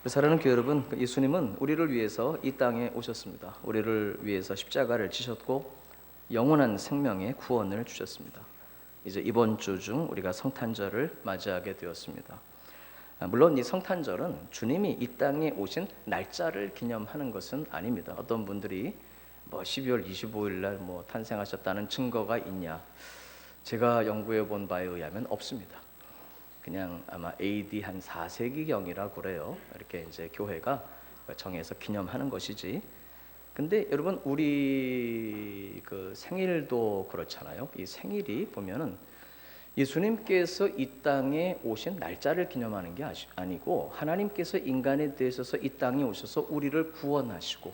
사랑하는 교회 여러분, 예수님은 우리를 위해서 이 땅에 오셨습니다. 우리를 위해서 십자가를 지셨고 영원한 생명의 구원을 주셨습니다. 이제 이번 주 중 우리가 성탄절을 맞이하게 되었습니다. 물론 이 성탄절은 주님이 이 땅에 오신 날짜를 기념하는 것은 아닙니다. 어떤 분들이 12월 25일 날 탄생하셨다는 증거가 있냐? 제가 연구해 본 바에 의하면 없습니다. 그냥 아마 AD 한 4세기경이라 그래요. 이렇게 이제 교회가 정해서 기념하는 것이지. 근데 여러분 우리 그 생일도 그렇잖아요. 이 생일이 보면은 예수님께서 이 땅에 오신 날짜를 기념하는 게 아니고 하나님께서 인간에 대해서 이 땅에 오셔서 우리를 구원하시고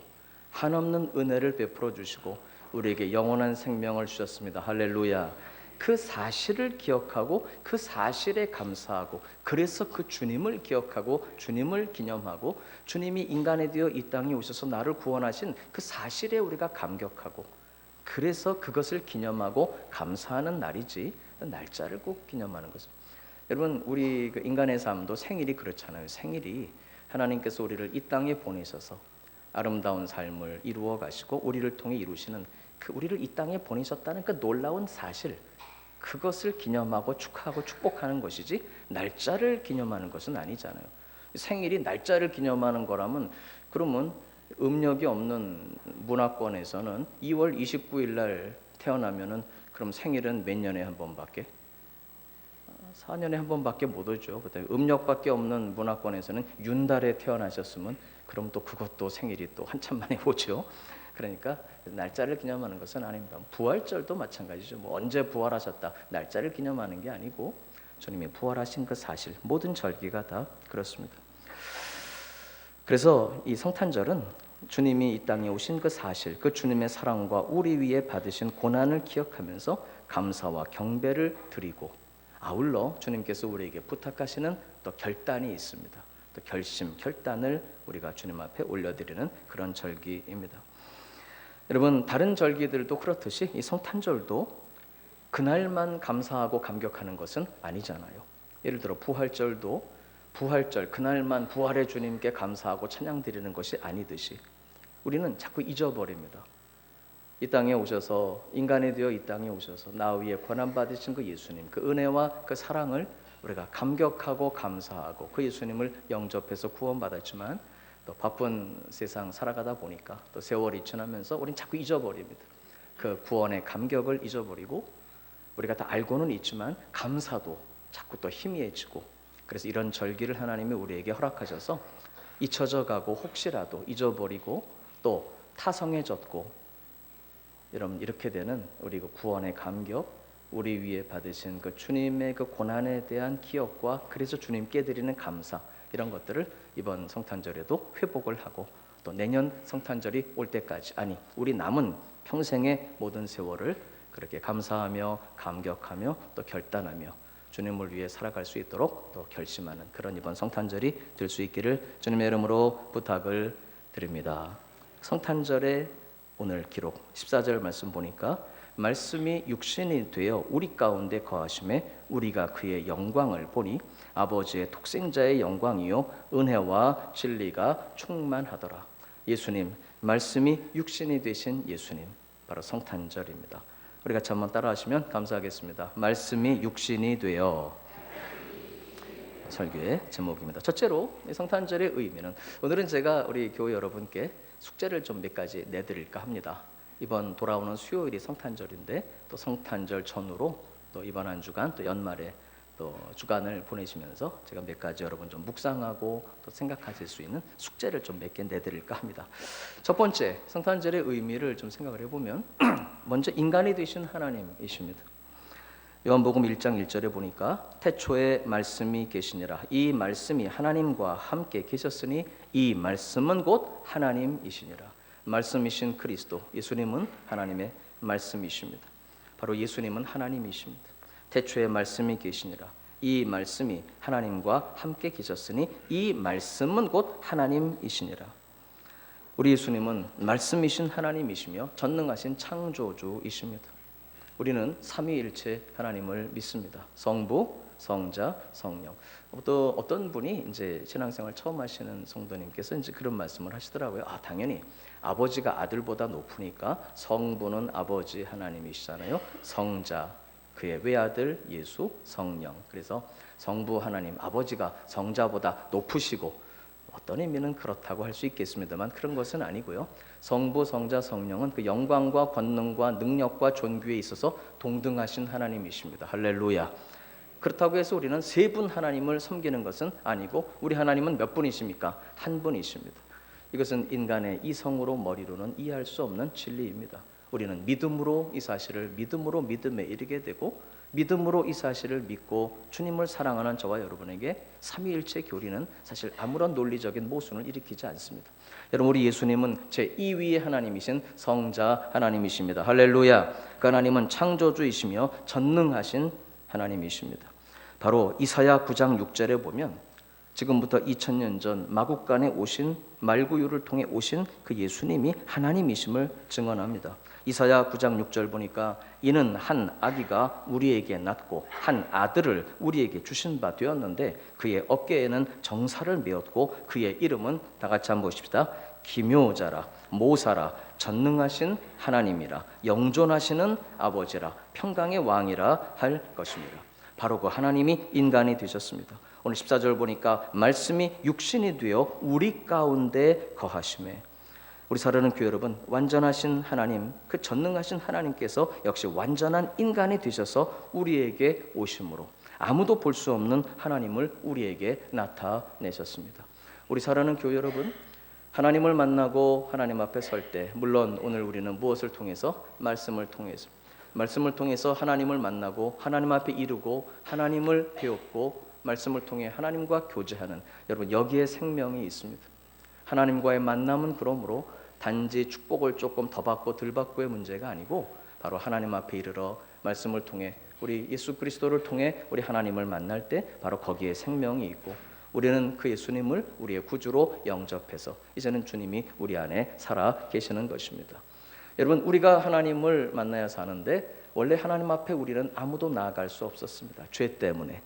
한없는 은혜를 베풀어 주시고 우리에게 영원한 생명을 주셨습니다. 할렐루야. 그 사실을 기억하고 그 사실에 감사하고 그래서 그 주님을 기억하고 주님을 기념하고 주님이 인간에 되어 이 땅에 오셔서 나를 구원하신 그 사실에 우리가 감격하고 그래서 그것을 기념하고 감사하는 날이지 날짜를 꼭 기념하는 것은. 여러분 우리 그 인간의 삶도 생일이 그렇잖아요. 생일이 하나님께서 우리를 이 땅에 보내셔서 아름다운 삶을 이루어 가시고 우리를 통해 이루시는 그 우리를 이 땅에 보내셨다는 그 놀라운 사실, 그것을 기념하고 축하하고 축복하는 것이지 날짜를 기념하는 것은 아니잖아요. 생일이 날짜를 기념하는 거라면 그러면 음력이 없는 문화권에서는 2월 29일 날 태어나면은 그럼 생일은 몇 년에 한 번밖에? 4년에 한 번밖에 못 오죠. 그다음에 음력밖에 없는 문화권에서는 윤달에 태어나셨으면 그럼 또 그것도 생일이 또 한참 만에 오죠. 그러니까 날짜를 기념하는 것은 아닙니다. 부활절도 마찬가지죠. 언제 부활하셨다 날짜를 기념하는 게 아니고 주님이 부활하신 그 사실, 모든 절기가 다 그렇습니다. 그래서 이 성탄절은 주님이 이 땅에 오신 그 사실, 그 주님의 사랑과 우리 위에 받으신 고난을 기억하면서 감사와 경배를 드리고 아울러 주님께서 우리에게 부탁하시는 또 결단이 있습니다. 또 결심, 결단을 우리가 주님 앞에 올려드리는 그런 절기입니다. 여러분 다른 절기들도 그렇듯이 이 성탄절도 그날만 감사하고 감격하는 것은 아니잖아요. 예를 들어 부활절도 부활절 그날만 부활의 주님께 감사하고 찬양 드리는 것이 아니듯이 우리는 자꾸 잊어버립니다. 이 땅에 오셔서 인간이 되어 이 땅에 오셔서 나 위에 고난 받으신 그 예수님, 그 은혜와 그 사랑을 우리가 감격하고 감사하고 그 예수님을 영접해서 구원받았지만 또 바쁜 세상 살아가다 보니까 또 세월이 지나면서 우린 자꾸 잊어버립니다. 그 구원의 감격을 잊어버리고 우리가 다 알고는 있지만 감사도 자꾸 또 희미해지고 그래서 이런 절기를 하나님이 우리에게 허락하셔서 잊혀져 가고 혹시라도 잊어버리고 또 타성해졌고 여러분 이렇게 되는 우리 그 구원의 감격, 우리 위에 받으신 그 주님의 그 고난에 대한 기억과 그래서 주님께 드리는 감사, 이런 것들을 이번 성탄절에도 회복을 하고 또 내년 성탄절이 올 때까지, 아니 우리 남은 평생의 모든 세월을 그렇게 감사하며 감격하며 또 결단하며 주님을 위해 살아갈 수 있도록 또 결심하는 그런 이번 성탄절이 될 수 있기를 주님의 이름으로 부탁을 드립니다. 성탄절의 오늘 기록 14절 말씀 보니까 말씀이 육신이 되어 우리 가운데 거하심에 우리가 그의 영광을 보니 아버지의 독생자의 영광이요 은혜와 진리가 충만하더라. 예수님, 말씀이 육신이 되신 예수님, 바로 성탄절입니다. 우리 같이 한번 따라하시면 감사하겠습니다. 말씀이 육신이 되어. 설교의 제목입니다. 첫째로 성탄절의 의미는, 오늘은 제가 우리 교회 여러분께 숙제를 좀 몇 가지 내드릴까 합니다. 이번 돌아오는 수요일이 성탄절인데 또 성탄절 전후로 또 이번 한 주간 또 연말에 또 주간을 보내시면서 제가 몇 가지 여러분 좀 묵상하고 또 생각하실 수 있는 숙제를 좀 몇 개 내드릴까 합니다. 첫 번째, 성탄절의 의미를 좀 생각을 해보면 먼저 인간이 되신 하나님이십니다. 요한복음 1장 1절에 보니까 태초에 말씀이 계시니라. 이 말씀이 하나님과 함께 계셨으니 이 말씀은 곧 하나님이시니라. 말씀이신 그리스도, 예수님은 하나님의 말씀이십니다. 바로 예수님은 하나님이십니다. 태초에 말씀이 계시니라. 이 말씀이 하나님과 함께 계셨으니 이 말씀은 곧 하나님이시니라. 우리 예수님은 말씀이신 하나님이시며 전능하신 창조주이십니다. 우리는 삼위일체 하나님을 믿습니다. 성부, 성자, 성령. 또 어떤 분이 이제 신앙생활 처음 하시는 성도님께서 이제 그런 말씀을 하시더라고요. 당연히 아버지가 아들보다 높으니까 성부는 아버지 하나님이시잖아요. 성자, 그의 외아들 예수, 성령. 그래서 성부 하나님, 아버지가 성자보다 높으시고, 어떤 의미는 그렇다고 할 수 있겠습니다만 그런 것은 아니고요. 성부, 성자, 성령은 그 영광과 권능과 능력과 존귀에 있어서 동등하신 하나님이십니다. 할렐루야. 그렇다고 해서 우리는 세 분 하나님을 섬기는 것은 아니고, 우리 하나님은 몇 분이십니까? 한 분이십니다. 이것은 인간의 이성으로 머리로는 이해할 수 없는 진리입니다. 우리는 믿음으로 이 사실을 믿음으로 믿음에 이르게 되고, 믿음으로 이 사실을 믿고 주님을 사랑하는 저와 여러분에게 삼위일체 교리는 사실 아무런 논리적인 모순을 일으키지 않습니다. 여러분, 우리 예수님은 제2위의 하나님이신 성자 하나님이십니다. 할렐루야. 그 하나님은 창조주이시며 전능하신 하나님이십니다. 바로 이사야 9장 6절에 보면 지금부터 2000년 전 마국간에 오신 말구유를 통해 오신 그 예수님이 하나님이심을 증언합니다. 이사야 9장 6절 보니까 이는 한 아기가 우리에게 낳고 한 아들을 우리에게 주신 바 되었는데 그의 어깨에는 정사를 메었고 그의 이름은, 다 같이 한번 보십시다. 기묘자라, 모사라, 전능하신 하나님이라, 영존하시는 아버지라, 평강의 왕이라 할 것입니다. 바로 그 하나님이 인간이 되셨습니다. 오늘 14절 보니까 말씀이 육신이 되어 우리 가운데 거하심에, 우리 사랑하는 교회 여러분, 완전하신 하나님, 그 전능하신 하나님께서 역시 완전한 인간이 되셔서 우리에게 오심으로 아무도 볼 수 없는 하나님을 우리에게 나타내셨습니다. 우리 사랑하는 교회 여러분, 하나님을 만나고 하나님 앞에 설 때, 물론 오늘 우리는 무엇을 통해서? 말씀을 통해서 하나님을 만나고 하나님 앞에 이르고 하나님을 배웠고 말씀을 통해 하나님과 교제하는, 여러분, 여기에 생명이 있습니다. 하나님과의 만남은 그러므로 단지 축복을 조금 더 받고 덜 받고의 문제가 아니고, 바로 하나님 앞에 이르러 말씀을 통해 우리 예수 그리스도를 통해 우리 하나님을 만날 때 바로 거기에 생명이 있고, 우리는 그 예수님을 우리의 구주로 영접해서 이제는 주님이 우리 안에 살아 계시는 것입니다. 여러분, 우리가 하나님을 만나야 사는데 원래 하나님 앞에 우리는 아무도 나아갈 수 없었습니다. 죄 때문에.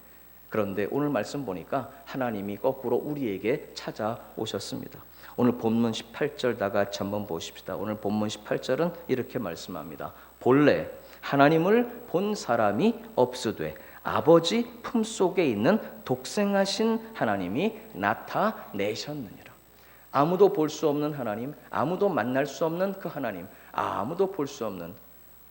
그런데 오늘 말씀 보니까 하나님이 거꾸로 우리에게 찾아오셨습니다. 오늘 본문 18절 다 같이 한번 보십시다. 오늘 본문 18절은 이렇게 말씀합니다. 본래 하나님을 본 사람이 없으되 아버지 품속에 있는 독생하신 하나님이 나타내셨느니라. 아무도 볼 수 없는 하나님, 아무도 만날 수 없는 그 하나님, 아무도 볼 수 없는,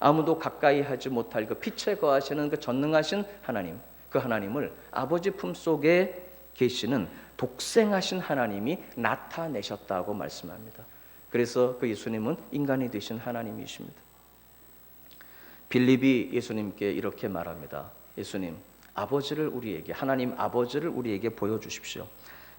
아무도 가까이 하지 못할 그 빛에 거하시는 그 전능하신 하나님, 그 하나님을 아버지 품속에 계시는 독생하신 하나님이 나타내셨다고 말씀합니다. 그래서 그 예수님은 인간이 되신 하나님이십니다. 빌립이 예수님께 이렇게 말합니다. 예수님, 아버지를 우리에게, 하나님 아버지를 우리에게 보여주십시오.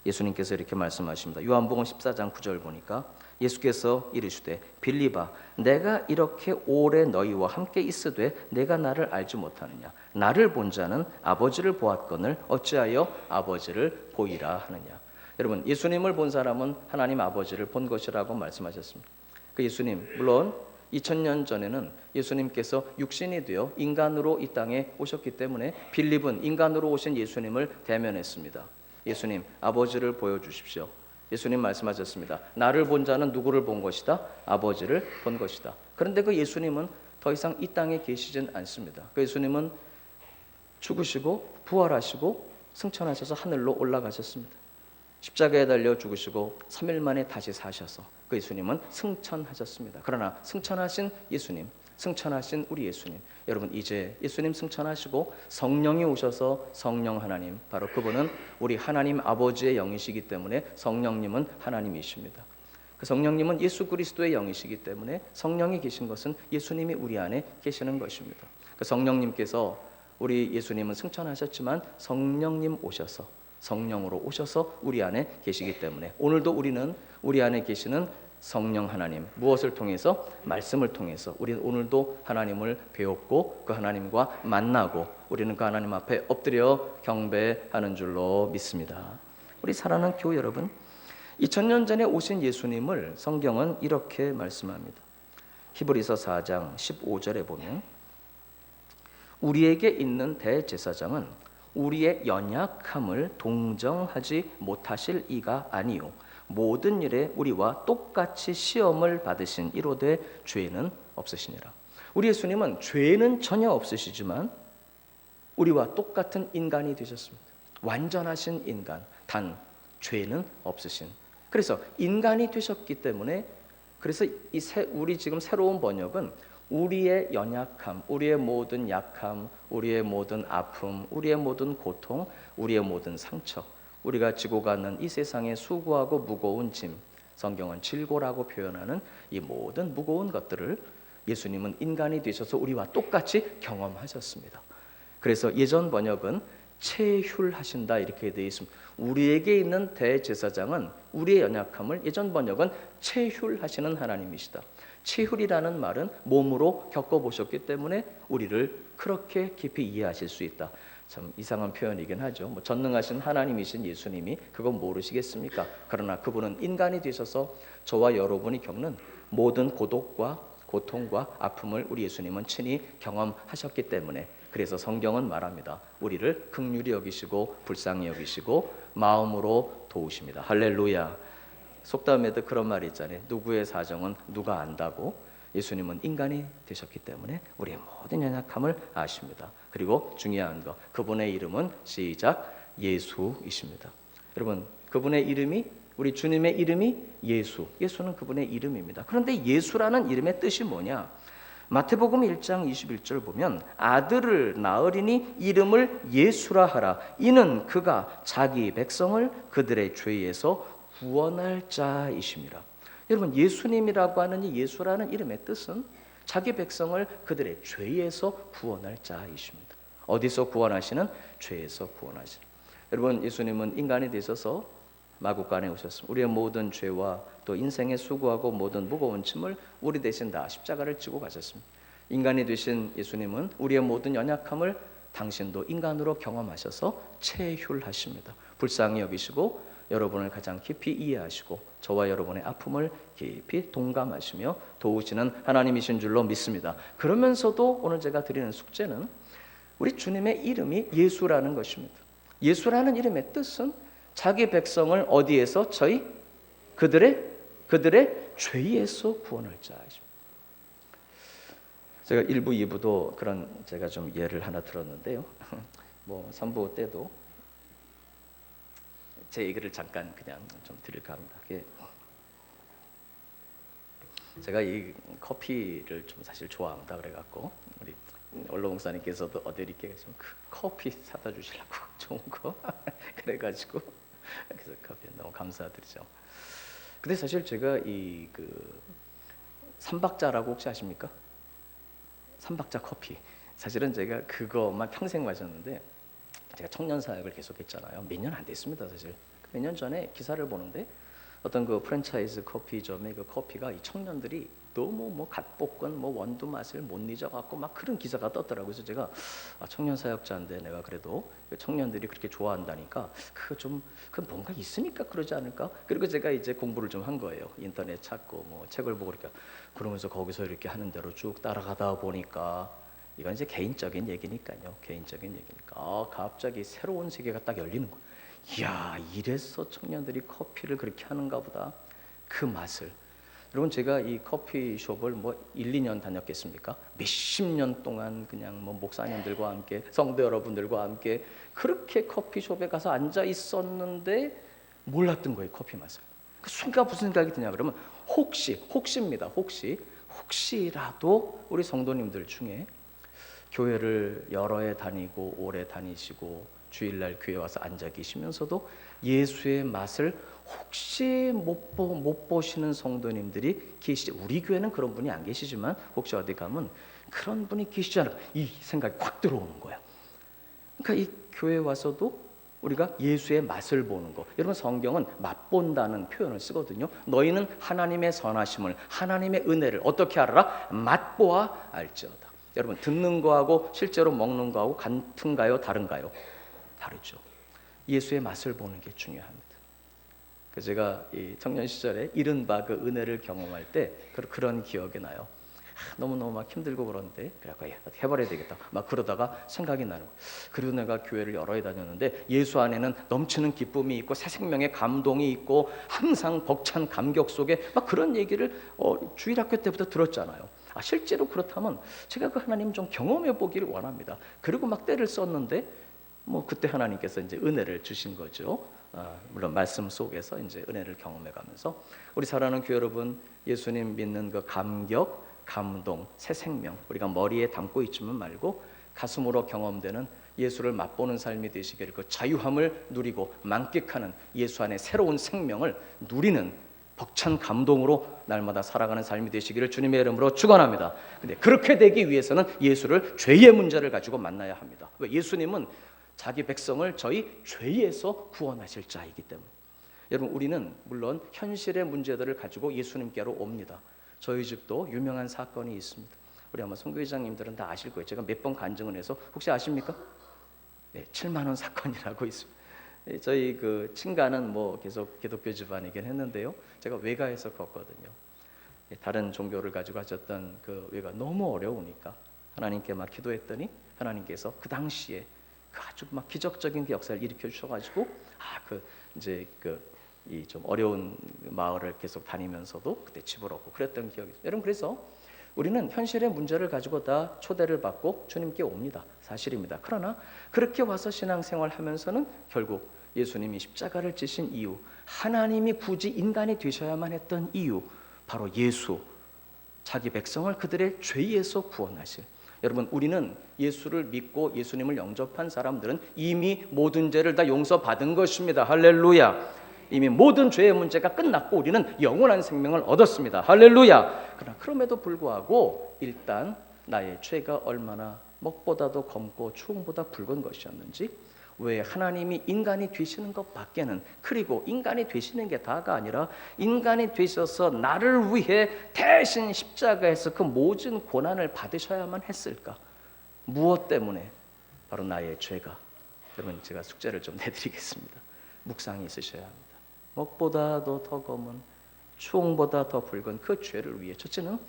예수님께서 이렇게 말씀하십니다. 요한복음 14장 9절 보니까 예수께서 이르시되 빌립아, 내가 이렇게 오래 너희와 함께 있으되 내가 나를 알지 못하느냐? 나를 본 자는 아버지를 보았거늘 어찌하여 아버지를 보이라 하느냐? 여러분, 예수님을 본 사람은 하나님 아버지를 본 것이라고 말씀하셨습니다. 그 예수님, 물론 2000년 전에는 예수님께서 육신이 되어 인간으로 이 땅에 오셨기 때문에 빌립은 인간으로 오신 예수님을 대면했습니다. 예수님, 아버지를 보여주십시오. 예수님 말씀하셨습니다. 나를 본 자는 누구를 본 것이다? 아버지를 본 것이다. 그런데 그 예수님은 더 이상 이 땅에 계시진 않습니다. 그 예수님은 죽으시고 부활하시고 승천하셔서 하늘로 올라가셨습니다. 십자가에 달려 죽으시고 3일 만에 다시 사셔서 그 예수님은 승천하셨습니다. 그러나 승천하신 예수님, 승천하신 우리 예수님, 여러분, 이제 예수님 승천하시고 성령이 오셔서 성령 하나님, 바로 그분은 우리 하나님 아버지의 영이시기 때문에 성령님은 하나님이십니다. 그 성령님은 예수 그리스도의 영이시기 때문에 성령이 계신 것은 예수님이 우리 안에 계시는 것입니다. 그 성령님께서, 우리 예수님은 승천하셨지만 성령님 오셔서, 성령으로 오셔서 우리 안에 계시기 때문에 오늘도 우리는 우리 안에 계시는 성령 하나님, 무엇을 통해서? 말씀을 통해서 우리는 오늘도 하나님을 배웠고 그 하나님과 만나고 우리는 그 하나님 앞에 엎드려 경배하는 줄로 믿습니다. 우리 사랑하는 교회 여러분, 2000년 전에 오신 예수님을 성경은 이렇게 말씀합니다. 히브리서 4장 15절에 보면 우리에게 있는 대제사장은 우리의 연약함을 동정하지 못하실 이가 아니요 모든 일에 우리와 똑같이 시험을 받으신 이로되 죄는 없으시니라. 우리 예수님은 죄는 전혀 없으시지만 우리와 똑같은 인간이 되셨습니다. 완전하신 인간, 단 죄는 없으신. 그래서 인간이 되셨기 때문에 그래서 우리 지금 새로운 번역은 우리의 연약함, 우리의 모든 약함, 우리의 모든 아픔, 우리의 모든 고통, 우리의 모든 상처, 우리가 지고 가는 이 세상의 수고하고 무거운 짐, 성경은 질고라고 표현하는 이 모든 무거운 것들을 예수님은 인간이 되셔서 우리와 똑같이 경험하셨습니다. 그래서 예전 번역은 체휼하신다 이렇게 되어 있습니다. 우리에게 있는 대제사장은 우리의 연약함을 예전 번역은 체휼하시는 하나님이시다. 체휼이라는 말은 몸으로 겪어보셨기 때문에 우리를 그렇게 깊이 이해하실 수 있다. 참 이상한 표현이긴 하죠. 전능하신 하나님이신 예수님이 그건 모르시겠습니까? 그러나 그분은 인간이 되셔서 저와 여러분이 겪는 모든 고독과 고통과 아픔을 우리 예수님은 친히 경험하셨기 때문에 그래서 성경은 말합니다. 우리를 긍휼히 여기시고 불쌍히 여기시고 마음으로 도우십니다. 할렐루야. 속담에도 그런 말이 있잖아요. 누구의 사정은 누가 안다고. 예수님은 인간이 되셨기 때문에 우리의 모든 연약함을 아십니다. 그리고 중요한 거, 그분의 이름은 시작 예수이십니다. 여러분, 그분의 이름이 우리 주님의 이름이 예수는 그분의 이름입니다. 그런데 예수라는 이름의 뜻이 뭐냐? 마태복음 1장 21절 보면 아들을 낳으리니 이름을 예수라 하라. 이는 그가 자기 백성을 그들의 죄에서 구원할 자이심이라. 여러분, 예수님이라고 하는 이 예수라는 이름의 뜻은 자기 백성을 그들의 죄에서 구원할 자이십니다. 어디서 구원하시는? 죄에서 구원하시는. 여러분, 예수님은 인간이 되셔서 마국간에 오셨습니다. 우리의 모든 죄와 또 인생의 수고하고 모든 무거운 짐을 우리 대신 다 십자가를 지고 가셨습니다. 인간이 되신 예수님은 우리의 모든 연약함을 당신도 인간으로 경험하셔서 체휼하십니다. 불쌍히 여기시고 여러분을 가장 깊이 이해하시고 저와 여러분의 아픔을 깊이 동감하시며 도우시는 하나님이신 줄로 믿습니다. 그러면서도 오늘 제가 드리는 숙제는 우리 주님의 이름이 예수라는 것입니다. 예수라는 이름의 뜻은 자기 백성을 어디에서? 그들의 죄에서 구원할 자이십니다. 제가 1부, 2부도 그런 제가 좀 예를 하나 들었는데요. 3부 때도 제 얘기를 잠깐 그냥 좀 드릴까 합니다. 제가 이 커피를 좀 사실 좋아합니다. 그래갖고 우리 원로 목사님께서도 어디 이렇게 좀 커피 사다 주시려고 좋은 거 그래가지고 그래서 커피 너무 감사드리죠. 근데 사실 제가 이 삼박자라고 혹시 아십니까? 삼박자 커피. 사실은 제가 그것만 평생 마셨는데 제가 청년 사역을 계속했잖아요. 몇 년 안 됐습니다, 사실. 몇 년 전에 기사를 보는데 어떤 그 프랜차이즈 커피점의 그 커피가 이 청년들이 너무 갓볶은 원두 맛을 못 잊어갖고 막 그런 기사가 떴더라고요. 그래서 제가 청년 사역자인데 내가 그래도 청년들이 그렇게 좋아한다니까 그건 뭔가 있으니까 그러지 않을까? 그리고 제가 이제 공부를 좀 한 거예요. 인터넷 찾고 책을 보고 그러면서 거기서 이렇게 하는 대로 쭉 따라가다 보니까 이건 이제 개인적인 얘기니까요. 개인적인 얘기니까 갑자기 새로운 세계가 딱 열리는 거예요. 이야, 이래서 청년들이 커피를 그렇게 하는가 보다. 그 맛을. 여러분, 제가 이 커피숍을 1, 2년 다녔겠습니까? 몇십 년 동안 그냥 목사님들과 함께 성도 여러분들과 함께 그렇게 커피숍에 가서 앉아 있었는데 몰랐던 거예요, 커피 맛을. 그 순간 무슨 생각이 드냐 그러면 혹시라도 우리 성도님들 중에 교회를 여러 해 다니고 오래 다니시고 주일날 교회 와서 앉아 계시면서도 예수의 맛을 혹시 못 보시는 성도님들이 계시지. 우리 교회는 그런 분이 안 계시지만 혹시 어디 가면 그런 분이 계시지 않을까, 이 생각이 확 들어오는 거야. 그러니까 이 교회 와서도 우리가 예수의 맛을 보는 거. 여러분, 성경은 맛본다는 표현을 쓰거든요. 너희는 하나님의 선하심을, 하나님의 은혜를 어떻게 알아라? 맛보아 알지어다. 여러분, 듣는 거하고 실제로 먹는 거하고 같은가요? 다른가요? 다르죠. 예수의 맛을 보는 게 중요합니다. 그래서 제가 이 청년 시절에 이른바 그 은혜를 경험할 때 그런 기억이 나요. 너무너무 막 힘들고 그런데 그래갖고 해버려야 되겠다 막 그러다가 생각이 나는 거예요. 그리고 내가 교회를 여러 해 다녔는데 예수 안에는 넘치는 기쁨이 있고 새 생명의 감동이 있고 항상 벅찬 감격 속에 막 그런 얘기를 주일학교 때부터 들었잖아요. 실제로 그렇다면 제가 그 하나님 좀 경험해 보기를 원합니다. 그리고 막 때를 썼는데 뭐 그때 하나님께서 이제 은혜를 주신 거죠. 물론 말씀 속에서 이제 은혜를 경험해 가면서 우리 사랑하는 교회 여러분, 예수님 믿는 그 감격, 감동, 새 생명 우리가 머리에 담고 있지만 말고 가슴으로 경험되는 예수를 맛보는 삶이 되시기를, 그 자유함을 누리고 만끽하는 예수 안에 새로운 생명을 누리는 벅찬 감동으로 날마다 살아가는 삶이 되시기를 주님의 이름으로 축원합니다. 근데 그렇게 되기 위해서는 예수를 죄의 문제를 가지고 만나야 합니다. 왜? 예수님은 자기 백성을 저희 죄에서 구원하실 자이기 때문에. 여러분, 우리는 물론 현실의 문제들을 가지고 예수님께로 옵니다. 저희 집도 유명한 사건이 있습니다. 우리 아마 선교회장님들은 다 아실 거예요. 제가 몇 번 간증을 해서 혹시 아십니까? 네, 7만 원 사건이라고 있습니다. 저희 그 친가는 뭐 계속 기독교 집안이긴 했는데요. 제가 외가에서 컸거든요. 다른 종교를 가지고 하셨던 그 외가 너무 어려우니까 하나님께 막 기도했더니 하나님께서 그 당시에 그 아주 막 기적적인 그 역사를 일으켜 주셔가지고 이제 이 좀 어려운 마을을 계속 다니면서도 그때 집을 얻고 그랬던 기억이 있어요. 여러분, 그래서 우리는 현실의 문제를 가지고 다 초대를 받고 주님께 옵니다. 사실입니다. 그러나 그렇게 와서 신앙생활 하면서는 결국 예수님이 십자가를 지신 이유, 하나님이 굳이 인간이 되셔야만 했던 이유, 바로 예수, 자기 백성을 그들의 죄에서 구원하실. 여러분, 우리는 예수를 믿고 예수님을 영접한 사람들은 이미 모든 죄를 다 용서받은 것입니다. 할렐루야. 이미 모든 죄의 문제가 끝났고 우리는 영원한 생명을 얻었습니다. 할렐루야. 그러나 그럼에도 불구하고 일단 나의 죄가 얼마나 먹보다도 검고 추홍보다 붉은 것이었는지, 왜 하나님이 인간이 되시는 것 밖에는, 그리고 인간이 되시는 게 다가 아니라 인간이 되셔서 나를 위해 대신 십자가에서 그 모든 고난을 받으셔야만 했을까? 무엇 때문에? 바로 나의 죄가. 여러분, 제가 숙제를 좀 내드리겠습니다. 묵상이 있으셔야 합니다. 먹보다도 더 검은, 추홍보다 더 붉은 그 죄를 위해, 첫째는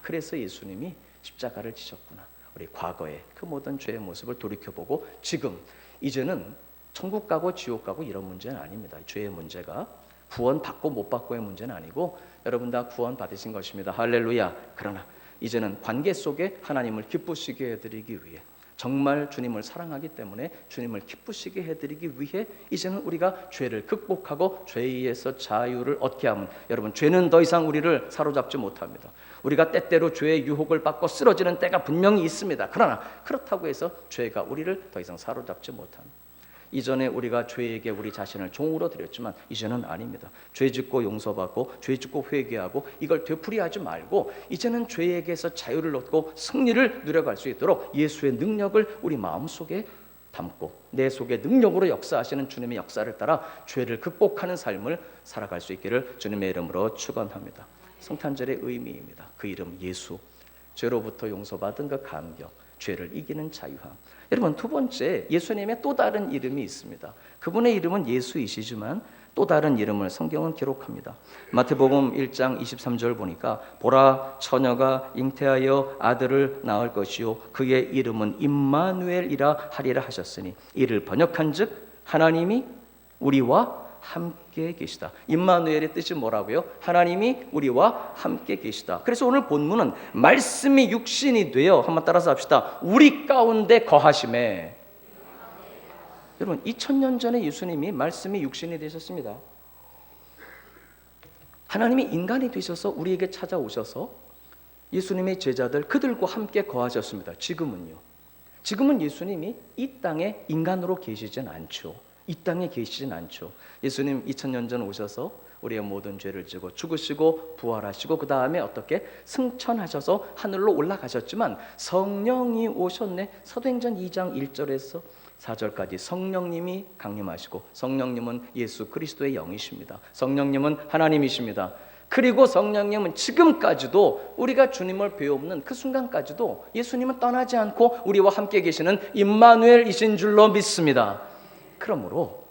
그래서 예수님이 십자가를 지셨구나. 우리 과거의 그 모든 죄의 모습을 돌이켜보고 지금 이제는 천국 가고 지옥 가고 이런 문제는 아닙니다. 죄의 문제가 구원 받고 못 받고의 문제는 아니고 여러분 다 구원 받으신 것입니다. 할렐루야. 그러나 이제는 관계 속에 하나님을 기쁘시게 해드리기 위해, 정말 주님을 사랑하기 때문에 주님을 기쁘시게 해드리기 위해 이제는 우리가 죄를 극복하고 죄에서 자유를 얻게 하면, 여러분, 죄는 더 이상 우리를 사로잡지 못합니다. 우리가 때때로 죄의 유혹을 받고 쓰러지는 때가 분명히 있습니다. 그러나 그렇다고 해서 죄가 우리를 더 이상 사로잡지 못합니다. 이전에 우리가 죄에게 우리 자신을 종으로 드렸지만 이제는 아닙니다. 죄 짓고 용서받고 죄 짓고 회개하고 이걸 되풀이하지 말고 이제는 죄에게서 자유를 얻고 승리를 누려갈 수 있도록 예수의 능력을 우리 마음속에 담고 내 속에 능력으로 역사하시는 주님의 역사를 따라 죄를 극복하는 삶을 살아갈 수 있기를 주님의 이름으로 축원합니다. 성탄절의 의미입니다. 그 이름 예수, 죄로부터 용서받은 그 감격, 죄를 이기는 자유함. 여러분, 두 번째, 예수님의 또 다른 이름이 있습니다. 그분의 이름은 예수이시지만 또 다른 이름을 성경은 기록합니다. 마태복음 1장 23절 보니까 보라, 처녀가 잉태하여 아들을 낳을 것이요 그의 이름은 임마누엘이라 하리라 하셨으니, 이를 번역한즉 하나님이 우리와 함께 계시다. 임마누엘의 뜻이 뭐라고요? 하나님이 우리와 함께 계시다. 그래서 오늘 본문은 말씀이 육신이 되어, 한번 따라서 합시다. 우리 가운데 거하심에. 여러분, 2000년 전에 예수님이 말씀이 육신이 되셨습니다. 하나님이 인간이 되셔서 우리에게 찾아오셔서 예수님의 제자들 그들과 함께 거하셨습니다. 지금은 예수님이 이 땅에 인간으로 계시진 않죠. 이 땅에 계시진 않죠. 예수님 2000년 전 오셔서 우리의 모든 죄를 지고 죽으시고 부활하시고 그 다음에 어떻게 승천하셔서 하늘로 올라가셨지만 성령이 오셨네. 사도행전 2장 1절에서 4절까지 성령님이 강림하시고, 성령님은 예수 그리스도의 영이십니다. 성령님은 하나님이십니다. 그리고 성령님은 지금까지도 우리가 주님을 배우는 그 순간까지도 예수님은 떠나지 않고 우리와 함께 계시는 임마누엘이신 줄로 믿습니다. 그러므로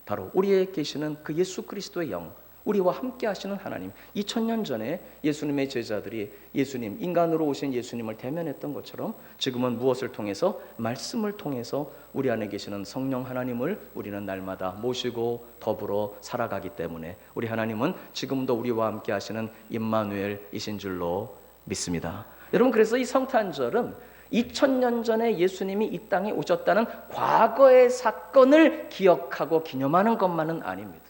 바로 우리에 계시는 그 예수 그리스도의 영, 우리와 함께 하시는 하나님. 2000년 전에 예수님의 제자들이 예수님, 인간으로 오신 예수님을 대면했던 것처럼 지금은 무엇을 통해서? 말씀을 통해서 우리 안에 계시는 성령 하나님을 우리는 날마다 모시고 더불어 살아가기 때문에 우리 하나님은 지금도 우리와 함께 하시는 임마누엘이신 줄로 믿습니다. 여러분, 그래서 이 성탄절은 2000년 전에 예수님이 이 땅에 오셨다는 과거의 사건을 기억하고 기념하는 것만은 아닙니다.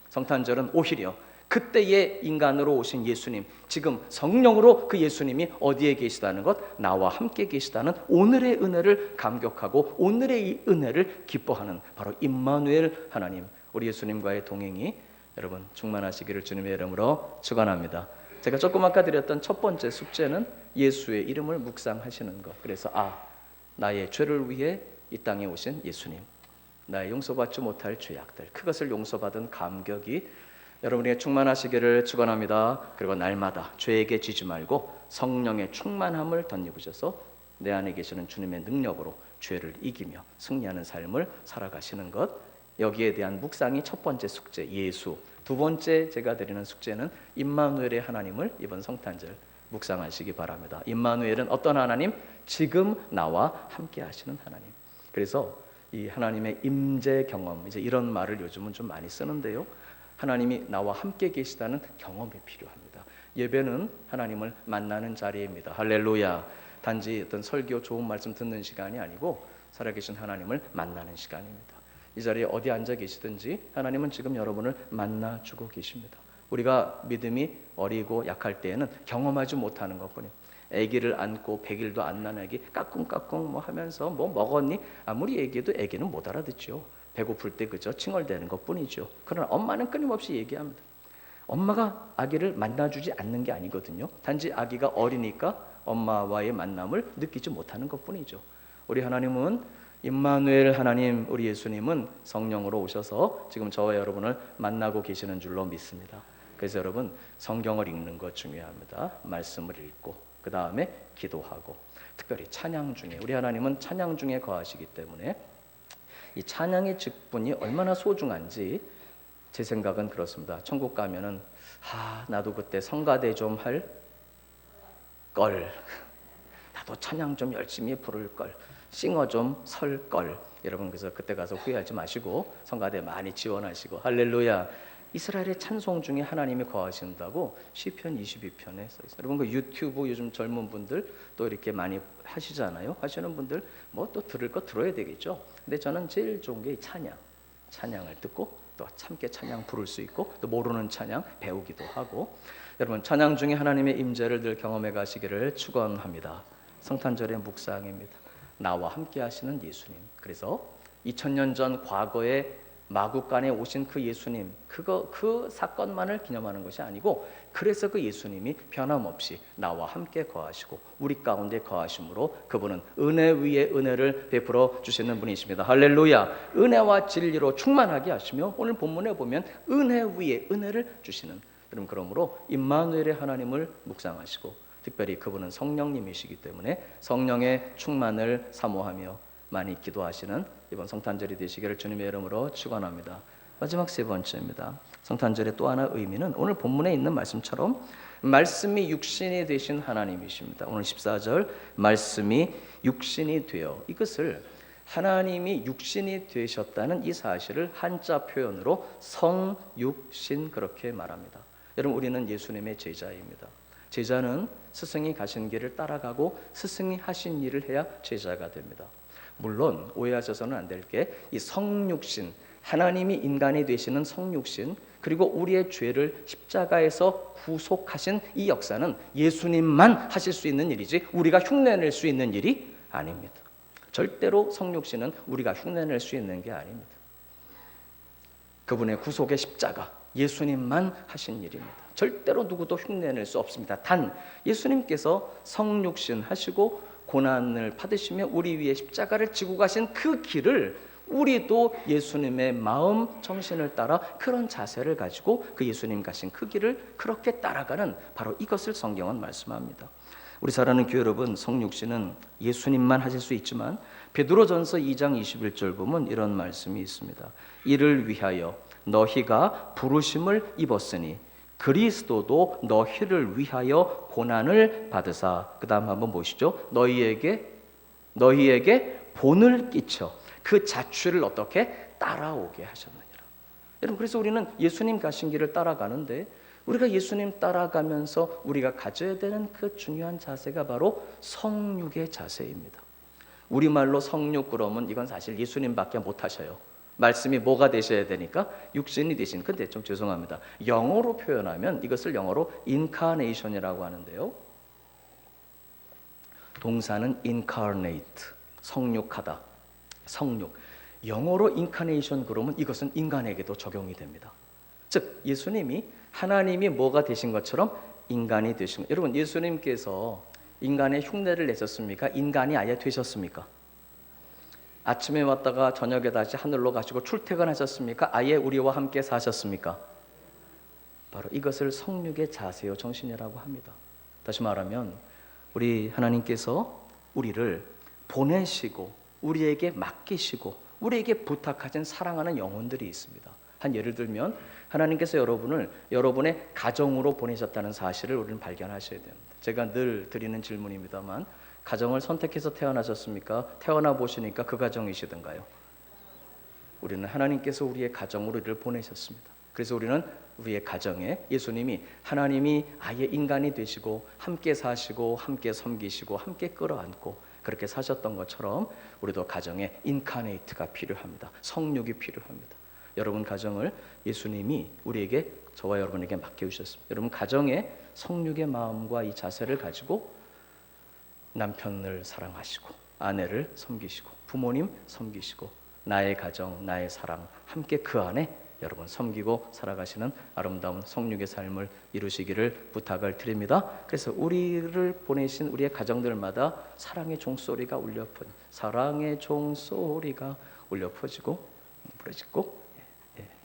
성탄절은 오히려 그때의 인간으로 오신 예수님, 지금 성령으로 그 예수님이 어디에 계시다는 것? 나와 함께 계시다는 오늘의 은혜를 감격하고 오늘의 이 은혜를 기뻐하는 바로 임마누엘 하나님, 우리 예수님과의 동행이 여러분 충만하시기를 주님의 이름으로 축원합니다. 제가 조금 아까 드렸던 첫 번째 숙제는 예수의 이름을 묵상하시는 것. 그래서 나의 죄를 위해 이 땅에 오신 예수님, 나의 용서받지 못할 죄악들, 그것을 용서받은 감격이 여러분에게 충만하시기를 축원합니다. 그리고 날마다 죄에게 지지 말고 성령의 충만함을 덧입으셔서 내 안에 계시는 주님의 능력으로 죄를 이기며 승리하는 삶을 살아가시는 것, 여기에 대한 묵상이 첫 번째 숙제 예수. 두 번째 제가 드리는 숙제는 임마누엘의 하나님을 이번 성탄절 묵상하시기 바랍니다. 임마누엘은 어떤 하나님? 지금 나와 함께 하시는 하나님. 그래서 이 하나님의 임재 경험, 이제 이런 말을 요즘은 좀 많이 쓰는데요. 하나님이 나와 함께 계시다는 경험이 필요합니다. 예배는 하나님을 만나는 자리입니다. 할렐루야. 단지 어떤 설교 좋은 말씀 듣는 시간이 아니고 살아계신 하나님을 만나는 시간입니다. 이 자리에 어디 앉아 계시든지 하나님은 지금 여러분을 만나주고 계십니다. 우리가 믿음이 어리고 약할 때에는 경험하지 못하는 것뿐이에요. 아기를 안고 100일도 안 난 아기 까꿍까꿍 뭐 하면서 뭐 먹었니? 아무리 얘기해도 아기는 못 알아듣죠. 배고플 때 그저 칭얼대는 것뿐이죠. 그러나 엄마는 끊임없이 얘기합니다. 엄마가 아기를 만나주지 않는 게 아니거든요. 단지 아기가 어리니까 엄마와의 만남을 느끼지 못하는 것뿐이죠. 우리 하나님은 임마누엘 하나님, 우리 예수님은 성령으로 오셔서 지금 저와 여러분을 만나고 계시는 줄로 믿습니다. 그래서 여러분 성경을 읽는 것 중요합니다. 말씀을 읽고 그 다음에 기도하고 특별히 찬양 중에, 우리 하나님은 찬양 중에 거하시기 때문에 이 찬양의 직분이 얼마나 소중한지 제 생각은 그렇습니다. 천국 가면은 나도 그때 성가대 좀 할 걸, 나도 찬양 좀 열심히 부를 걸, 싱어 좀 설 걸. 여러분 그래서 그때 가서 후회하지 마시고 성가대 많이 지원하시고 할렐루야. 이스라엘의 찬송 중에 하나님이 거하신다고 시편 22편에 써 있어요. 여러분 그 유튜브 요즘 젊은 분들 또 이렇게 많이 하시잖아요. 하시는 분들 뭐 또 들을 거 들어야 되겠죠. 근데 저는 제일 좋은 게 찬양을 듣고 또 함께 찬양 부를 수 있고 또 모르는 찬양 배우기도 하고. 여러분 찬양 중에 하나님의 임재를 늘 경험해 가시기를 축원합니다. 성탄절의 묵상입니다. 나와 함께 하시는 예수님. 그래서 2000년 전 과거에 마구간에 오신 그 예수님, 그 사건만을 기념하는 것이 아니고, 그래서 그 예수님이 변함없이 나와 함께 거하시고 우리 가운데 거하심으로 그분은 은혜 위에 은혜를 베풀어 주시는 분이십니다. 할렐루야. 은혜와 진리로 충만하게 하시며 오늘 본문에 보면 은혜 위에 은혜를 주시는, 그러므로 임마누엘의 하나님을 묵상하시고 특별히 그분은 성령님이시기 때문에 성령의 충만을 사모하며 많이 기도하시는 이번 성탄절이 되시기를 주님의 이름으로 축원합니다. 마지막 세 번째입니다. 성탄절의 또 하나 의미는 오늘 본문에 있는 말씀처럼 말씀이 육신이 되신 하나님이십니다. 오늘 14절 말씀이 육신이 되어, 이것을 하나님이 육신이 되셨다는 이 사실을 한자 표현으로 성육신 그렇게 말합니다. 여러분 우리는 예수님의 제자입니다. 제자는 스승이 가신 길을 따라가고 스승이 하신 일을 해야 제자가 됩니다. 물론 오해하셔서는 안 될 게 이 성육신, 하나님이 인간이 되시는 성육신, 그리고 우리의 죄를 십자가에서 구속하신 이 역사는 예수님만 하실 수 있는 일이지 우리가 흉내낼 수 있는 일이 아닙니다. 절대로 성육신은 우리가 흉내낼 수 있는 게 아닙니다. 그분의 구속의 십자가, 예수님만 하신 일입니다. 절대로 누구도 흉내낼 수 없습니다. 단 예수님께서 성육신 하시고 고난을 받으시며 우리 위에 십자가를 지고 가신 그 길을 우리도 예수님의 마음 정신을 따라 그런 자세를 가지고 그 예수님 가신 그 길을 그렇게 따라가는, 바로 이것을 성경은 말씀합니다. 우리 사랑하는 교회 여러분, 성육신은 예수님만 하실 수 있지만 베드로전서 2장 21절 보면 이런 말씀이 있습니다. 이를 위하여 너희가 부르심을 입었으니 그리스도도 너희를 위하여 고난을 받으사, 그 다음 한번 보시죠. 너희에게 본을 끼쳐 그 자취를 어떻게 따라오게 하셨느니라. 여러분, 그래서 우리는 예수님 가신 길을 따라가는데, 우리가 예수님 따라가면서 우리가 가져야 되는 그 중요한 자세가 바로 성육의 자세입니다. 우리말로 성육 그러면 이건 사실 예수님밖에 못 하셔요. 말씀이 뭐가 되셔야 되니까 육신이 되신. 근데 좀 죄송합니다. 영어로 표현하면 이것을 영어로 incarnation이라고 하는데요. 동사는 incarnate, 성육하다, 성육. 영어로 incarnation 그러면 이것은 인간에게도 적용이 됩니다. 즉 예수님이 하나님이 뭐가 되신 것처럼 인간이 되신 것. 여러분, 예수님께서 인간의 흉내를 내셨습니까? 인간이 아예 되셨습니까? 아침에 왔다가 저녁에 다시 하늘로 가시고 출퇴근하셨습니까? 아예 우리와 함께 사셨습니까? 바로 이것을 성육의 자세요 정신이라고 합니다. 다시 말하면 우리 하나님께서 우리를 보내시고 우리에게 맡기시고 우리에게 부탁하신 사랑하는 영혼들이 있습니다. 한 예를 들면 하나님께서 여러분을 여러분의 가정으로 보내셨다는 사실을 우리는 발견하셔야 됩니다. 제가 늘 드리는 질문입니다만, 가정을 선택해서 태어나셨습니까? 태어나 보시니까 그 가정이시던가요? 우리는 하나님께서 우리의 가정으로 우리를 보내셨습니다. 그래서 우리는 우리의 가정에 예수님이, 하나님이 아예 인간이 되시고 함께 사시고 함께 섬기시고 함께 끌어안고 그렇게 사셨던 것처럼 우리도 가정에 인카네이트가 필요합니다. 성육이 필요합니다. 여러분 가정을 예수님이 우리에게, 저와 여러분에게 맡겨주셨습니다. 여러분 가정에 성육의 마음과 이 자세를 가지고 남편을 사랑하시고 아내를 섬기시고 부모님 섬기시고 나의 가정, 나의 사랑 함께 그 안에 여러분 섬기고 살아가시는 아름다운 성육의 삶을 이루시기를 부탁을 드립니다. 그래서 우리를 보내신 우리의 가정들마다 사랑의 종소리가 울려 퍼지, 사랑의 종소리가 울려 퍼지고 부러지고,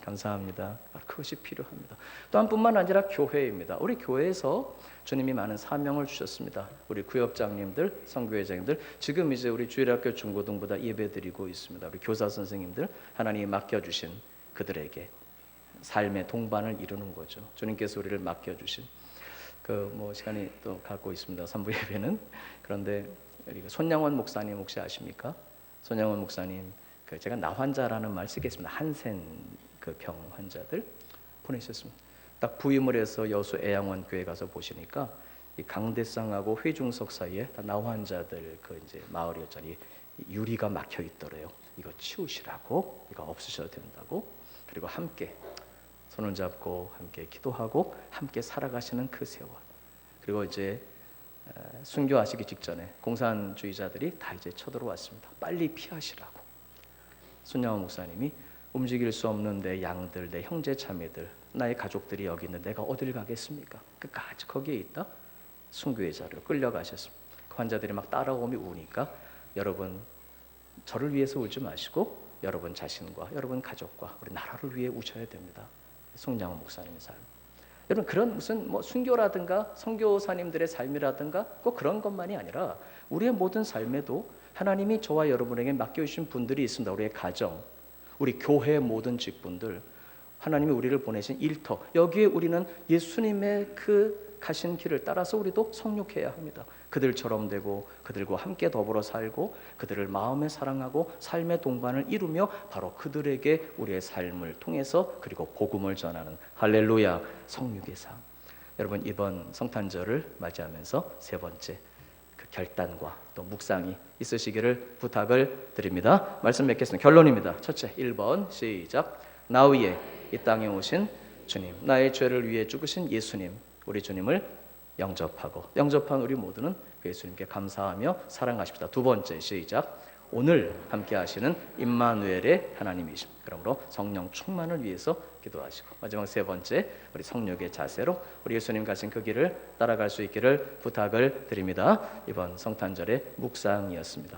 감사합니다. 그것이 필요합니다. 또한 뿐만 아니라 교회입니다. 우리 교회에서 주님이 많은 사명을 주셨습니다. 우리 구역장님들, 선교회장님들, 지금 이제 우리 주일학교 중고등부다 예배드리고 있습니다. 우리 교사 선생님들, 하나님이 맡겨주신 그들에게 삶의 동반을 이루는 거죠. 주님께서 우리를 맡겨주신 시간이 또 갖고 있습니다. 3부 예배는. 그런데 손양원 목사님 혹시 아십니까? 손양원 목사님, 제가 나환자라는 말 쓰겠습니다. 한센 병 환자들 보내셨습니다. 딱 부임을 해서 여수 애양원 교회 가서 보시니까 이 강대상하고 회중석 사이에 다 나환자들 이제 마을이었잖아요. 유리가 막혀 있더래요. 이거 치우시라고, 이거 없으셔도 된다고. 그리고 함께 손을 잡고 함께 기도하고 함께 살아가시는 그 세월. 그리고 이제 순교하시기 직전에 공산주의자들이 다 이제 쳐들어왔습니다. 빨리 피하시라고. 손양원 목사님이 움직일 수 없는 내 양들, 내 형제 자매들, 나의 가족들이 여기 있는데 내가 어딜 가겠습니까? 끝까지 거기에 있다 순교의 자리로 끌려가셨습니다. 그 환자들이 막 따라오며 우니까, 여러분 저를 위해서 울지 마시고 여러분 자신과 여러분 가족과 우리 나라를 위해 우셔야 됩니다. 송양원 목사님의 삶. 여러분 그런 무슨 순교라든가 선교사님들의 삶이라든가 꼭 그런 것만이 아니라 우리의 모든 삶에도 하나님이 저와 여러분에게 맡겨주신 분들이 있습니다. 우리의 가정, 우리 교회의 모든 직분들, 하나님이 우리를 보내신 일터, 여기에 우리는 예수님의 그 가신 길을 따라서 우리도 성육해야 합니다. 그들처럼 되고 그들과 함께 더불어 살고 그들을 마음에 사랑하고 삶의 동반을 이루며 바로 그들에게 우리의 삶을 통해서 그리고 복음을 전하는 할렐루야 성육의 삶. 여러분 이번 성탄절을 맞이하면서 세 번째 결단과 또 묵상이 있으시기를 부탁을 드립니다. 말씀 맺겠습니다. 결론입니다. 첫째, 1번 시작. 나 위에 이 땅에 오신 주님, 나의 죄를 위해 죽으신 예수님, 우리 주님을 영접한 우리 모두는 그 예수님께 감사하며 사랑하십시다. 두 번째 시작. 오늘 함께 하시는 임마누엘의 하나님이심. 그러므로 성령 충만을 위해서 기도하시고, 마지막 세 번째, 우리 성육의 자세로 우리 예수님 가신 그 길을 따라갈 수 있기를 부탁을 드립니다. 이번 성탄절의 묵상이었습니다.